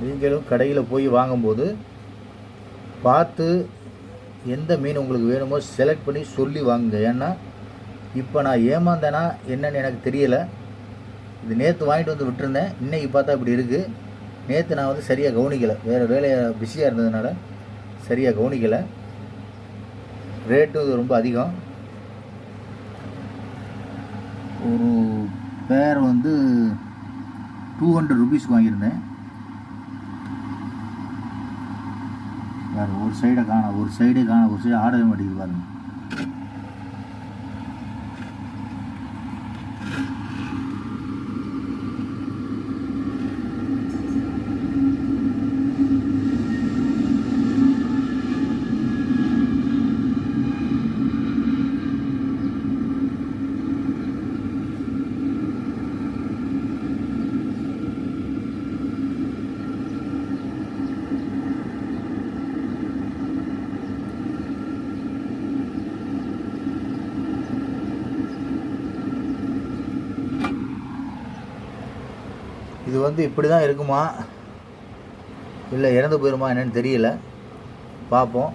நீங்களும் கடையில் போய் வாங்கும்போது பார்த்து எந்த மீன் உங்களுக்கு வேணுமோ செலக்ட் பண்ணி சொல்லி வாங்குங்க. ஏன்னா இப்போ நான் ஏமாந்தேனா என்னன்னு எனக்கு தெரியலை. இது நேற்று வாங்கிட்டு வந்து விட்டுருந்தேன், இன்றைக்கி பார்த்தா இப்படி இருக்குது. நேற்று நான் வந்து சரியாக கவனிக்கலை, வேறு வேலையாக பிஸியாக இருந்ததுனால சரியாக கவனிக்கலை. ரேட்டும் இது ரொம்ப அதிகம். ஒரு பேர் வந்து 200 ருபீஸ்க்கு வாங்கியிருந்தேன். வேறு ஒரு சைடை காணும், ஒரு சைடே காணும், ஒரு சைடு ஆடவே மாட்டேங்குது பாருங்கள். இது வந்து இப்படி தான் இருக்குமா இல்லை இறந்து போயிருமா என்னன்னு தெரியல, பார்ப்போம்.